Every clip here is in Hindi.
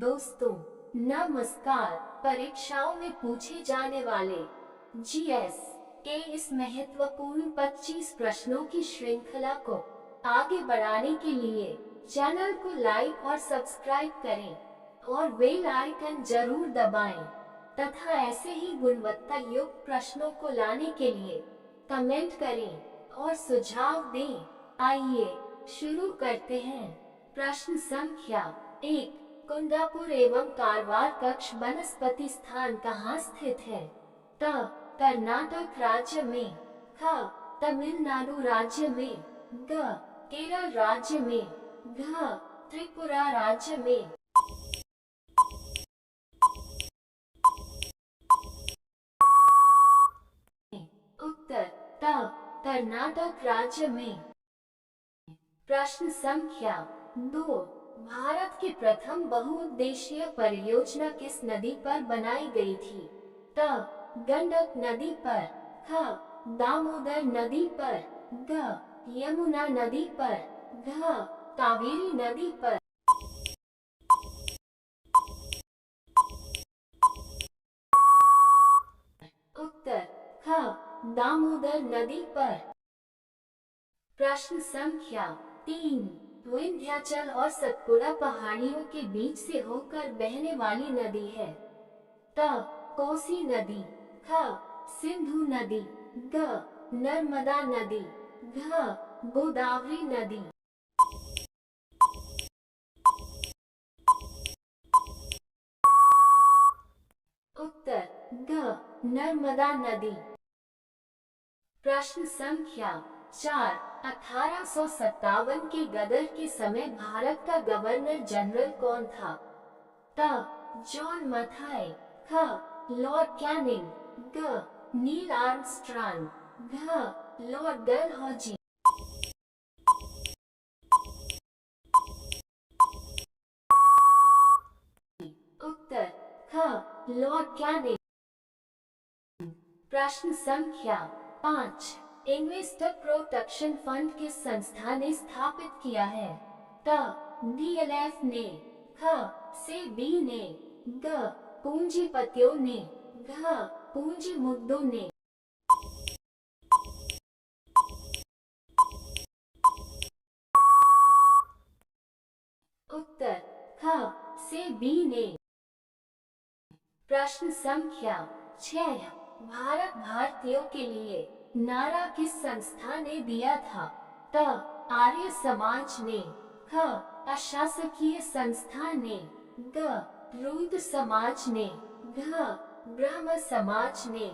दोस्तों, नमस्कार। परीक्षाओं में पूछे जाने वाले जीएस के इस महत्वपूर्ण 25 प्रश्नों की श्रृंखला को आगे बढ़ाने के लिए चैनल को लाइक और सब्सक्राइब करें और बेल आइकन जरूर दबाएं तथा ऐसे ही गुणवत्ता युक्त प्रश्नों को लाने के लिए कमेंट करें और सुझाव दें। आइए शुरू करते हैं। प्रश्न संख्या 1। कुंदापुर एवं कारवार कक्ष वनस्पति स्थान कहाँ स्थित है? त. कर्नाटक राज्य में। ख. तमिलनाडु राज्य में। ग. केरल राज्य में। घ. त्रिपुरा राज्य में। उत्तर त. कर्नाटक राज्य में। प्रश्न संख्या 2। भारत की प्रथम बहुउद्देशीय परियोजना किस नदी पर बनाई गई थी? त. गंडक नदी पर। ख. दामोदर नदी पर। ग. यमुना नदी पर। घ. कावेरी नदी पर। उत्तर ख. दामोदर नदी पर। प्रश्न संख्या 3। विंध्याचल और सतपुड़ा पहाड़ियों के बीच से होकर बहने वाली नदी है। त. कोसी नदी। ख. सिंधु नदी। ग. नर्मदा नदी। घ. गोदावरी नदी। उत्तर ग. नर्मदा नदी। प्रश्न संख्या 4। 1857 के गदर के समय भारत का गवर्नर जनरल कौन था? त. जॉन मथाई। ख. Lord Canning. ग. Neil Armstrong. घ. Lord Dalhousie. उत्तर ख. Lord Canning. प्रश्न संख्या 5। इन्वेस्टर प्रोटेक्शन फंड किस संस्था ने स्थापित किया है? त. डीएलएफ ने। ख. सेबी ने। ग. पूंजीपतियों ने। घ. पूंजी मुद्दों ने। उत्तर ख. सेबी ने। प्रश्न संख्या 6। भारत भारतीयों के लिए नारा किस संस्था ने दिया था? त. आर्य समाज ने। ख. अशासकीय संस्था ने। ग. रूद समाज ने। घ. ब्रह्म समाज ने।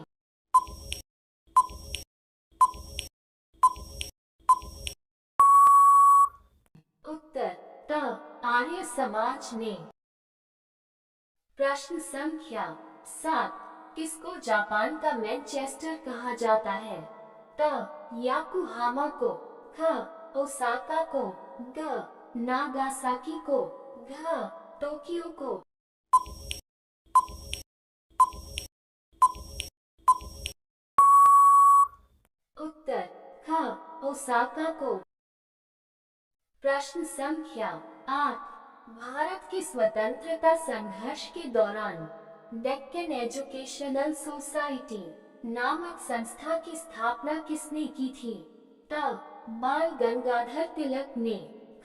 उत्तर त. आर्य समाज ने। प्रश्न संख्या 7। किसको जापान का मैनचेस्टर कहा जाता है? त. याकोहामा को। ख. ओसाका को। ग. नागासाकी को। घ. टोक्यो को। उत्तर ख. ओसाका को। प्रश्न संख्या 8। भारत की स्वतंत्रता संघर्ष के दौरान डेक्कन एजुकेशनल सोसाइटी नामक संस्था की स्थापना किसने की थी? त. बाल गंगाधर तिलक ने।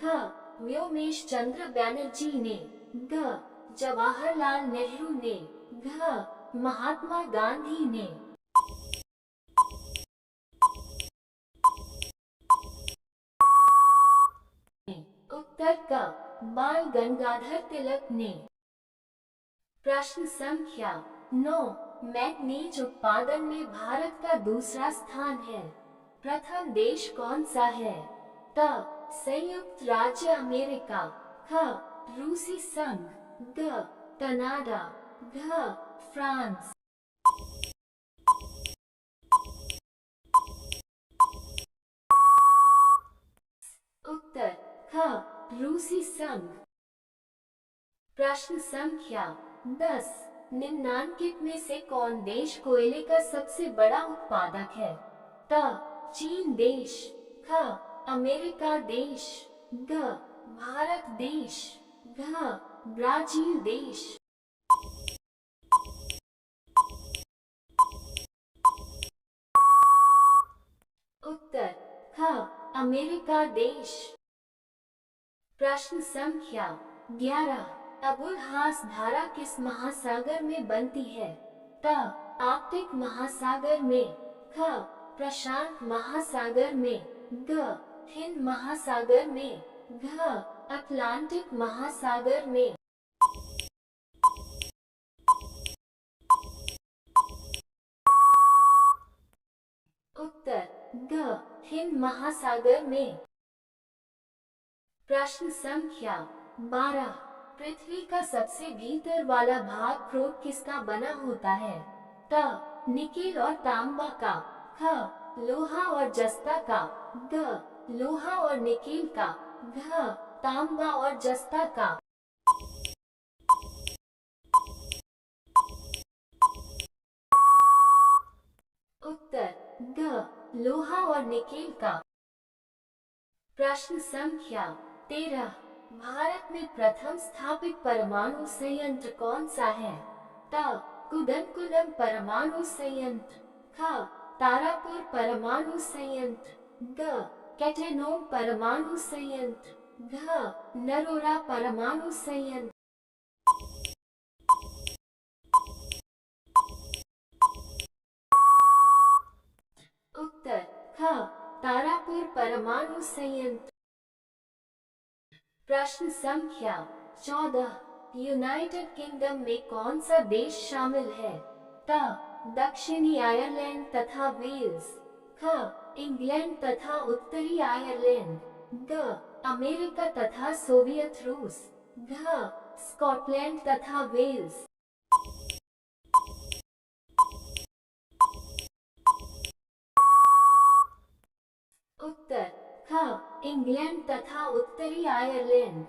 ख. व्योमेश चंद्र बैनर्जी ने। ग. जवाहरलाल नेहरू ने। घ. महात्मा गांधी ने। उत्तर क. बाल गंगाधर तिलक ने। प्रश्न संख्या 9। मैग्नीज उत्पादन में भारत का दूसरा स्थान है। प्रथम देश कौन सा है? त. संयुक्त राज्य अमेरिका। ख. रूसी संघ। ग. कनाडा। घ. फ्रांस। उत्तर ख. रूसी संघ। प्रश्न संख्या 10। निम्नलिखित में से कौन देश कोयले का सबसे बड़ा उत्पादक है? त. चीन देश। ख. अमेरिका देश। ग. भारत देश। घ. ब्राजील देश। उत्तर ख अमेरिका देश। प्रश्न संख्या 11, अबुल हास धारा किस महासागर में बनती है? त आर्कटिक महासागर में, ख प्रशांत महासागर में, ग हिंद महासागर में, घ अटलांटिक महासागर में। उत्तर ग हिंद महासागर में। प्रश्न संख्या 12, पृथ्वी का सबसे भीतर वाला भाग प्रोब किसका बना होता है? त निकेल और तांबा का, ख लोहा और जस्ता का, ग लोहा और निकेल का, घ तांबा और जस्ता का। उत्तर ग लोहा और निकेल का। प्रश्न संख्या 13, भारत में प्रथम स्थापित परमाणु संयंत्र कौन सा है? त कुदनकुलम परमाणु संयंत्र, ख तारापुर परमाणु संयंत्र, ग कैटेनोम परमाणु संयंत्र, घ नरोरा परमाणु संयंत्र। उत्तर ख तारापुर परमाणु संयंत्र। प्रश्न संख्या 14, यूनाइटेड किंगडम में कौन सा देश शामिल है? त दक्षिणी आयरलैंड तथा वेल्स, ख इंग्लैंड तथा उत्तरी आयरलैंड, ग अमेरिका तथा सोवियत रूस, घ स्कॉटलैंड तथा वेल्स। उत्तर ख इंग्लैंड तथा उत्तरी आयरलैंड।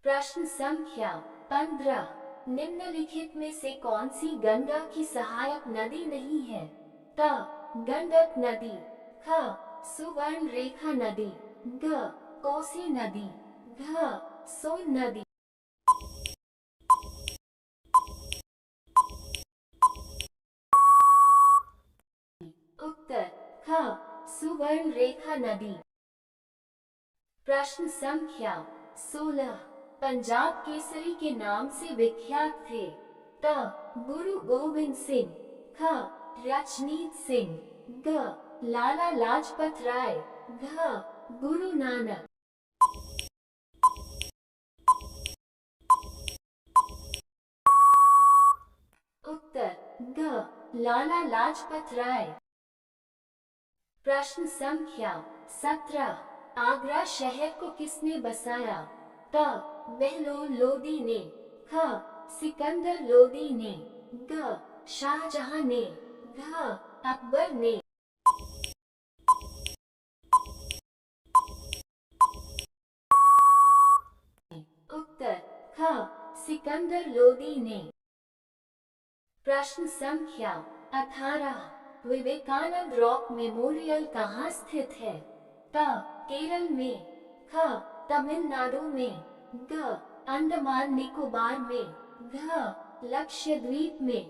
प्रश्न संख्या 15, निम्नलिखित में से कौन सी गंगा की सहायक नदी नहीं है? त गंडक नदी, ख सुवर्ण रेखा नदी, ग कोसी नदी, घ सोन नदी। उत्तर ख सुवर्ण रेखा नदी। प्रश्न संख्या 16, पंजाब केसरी के नाम से विख्यात थे? त गुरु गोविंद सिंह, ख रजनीत सिंह, ग लाला लाजपत राय, घ गुरु नानक। उत्तर ग लाला लाजपत राय। प्रश्न संख्या 17, आगरा शहर को किसने बसाया? त बहलोल लोदी ने, ख सिकंदर लोदी ने, ग शाहजहां ने, घ अकबर ने। उत्तर ख सिकंदर लोदी ने। प्रश्न संख्या 18, विवेकानंद रॉक मेमोरियल कहाँ स्थित है? त केरल में, ख तमिलनाडु में, ग अंडमान निकोबार में, घ लक्षद्वीप में।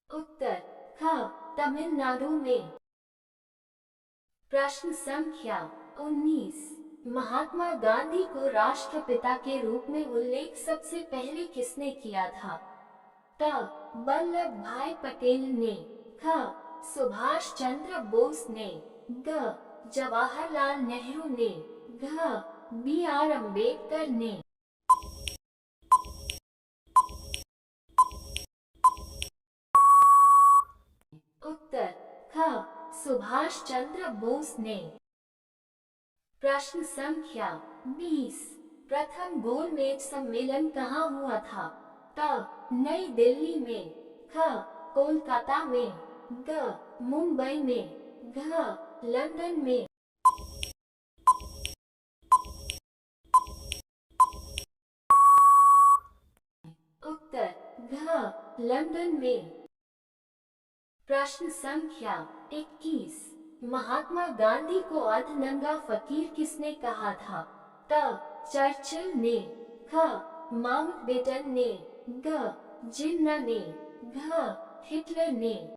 उत्तर ख तमिलनाडु में। प्रश्न संख्या 19, महात्मा गांधी को राष्ट्रपिता के रूप में उल्लेख सबसे पहले किसने किया था? त वल्लभ भाई पटेल ने, ख सुभाष चंद्र बोस ने, ग जवाहरलाल नेहरू ने, घ B.R. अम्बेडकर ने। उत्तर ख सुभाष चंद्र बोस ने। प्रश्न संख्या 20, प्रथम गोलमेज सम्मेलन कहाँ हुआ था? त नई दिल्ली में, ख कोलकाता में, ग मुंबई में, घ लंदन में। उत्तर घ लंदन में। प्रश्न संख्या 21, महात्मा गांधी को अर्धनंगा फकीर किसने कहा था? त चर्चिल ने, ख माउंटबेटन ने, ग जिन्ना ने, घ हिटलर ने।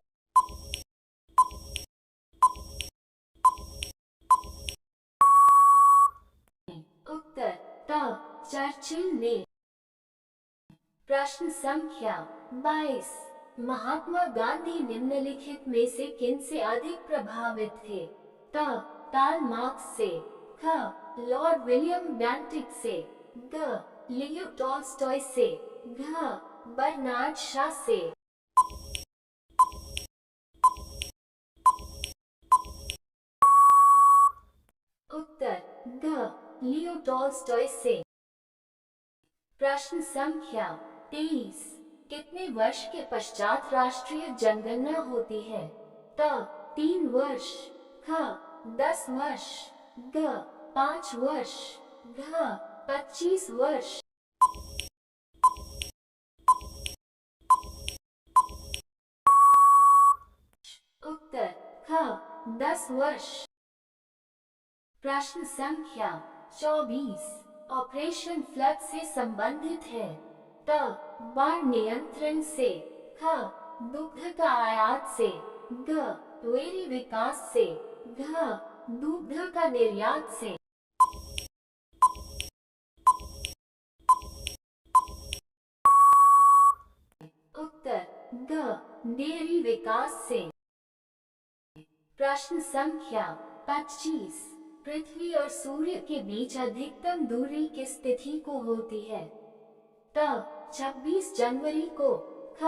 उत्तर त चर्चिल ने। प्रश्न संख्या 22। महात्मा गांधी निम्नलिखित में से किन से अधिक प्रभावित थे? त कार्ल मार्क्स से, ख लॉर्ड विलियम बेंटिक से, ग लियो टॉल्स्टॉय से, घ बर्नार्ड शॉ से। उत्तर ग लियो टॉल्स्टॉय से। प्रश्न संख्या 23। कितने वर्ष के पश्चात राष्ट्रीय जनगणना होती है? त 3 वर्ष, ख 10 वर्ष, ग 5 वर्ष, घ 25 वर्ष। उत्तर ख 10 वर्ष। प्रश्न संख्या 24। ऑपरेशन फ्लड से संबंधित है? त बाढ़ नियंत्रण से, ख दुग्ध का आयात से, ग डेयरी विकास से, घ दुग्ध का निर्यात से। उत्तर ग डेयरी विकास से। प्रश्न संख्या 25। पृथ्वी और सूर्य के बीच अधिकतम दूरी किस तिथि को होती है? त 26 जनवरी को, ख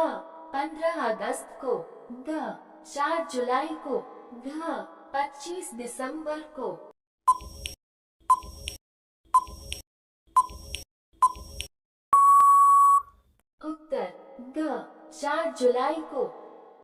15 अगस्त को, ग 4 जुलाई को, घ 25 दिसंबर को। उत्तर ग 4 जुलाई को।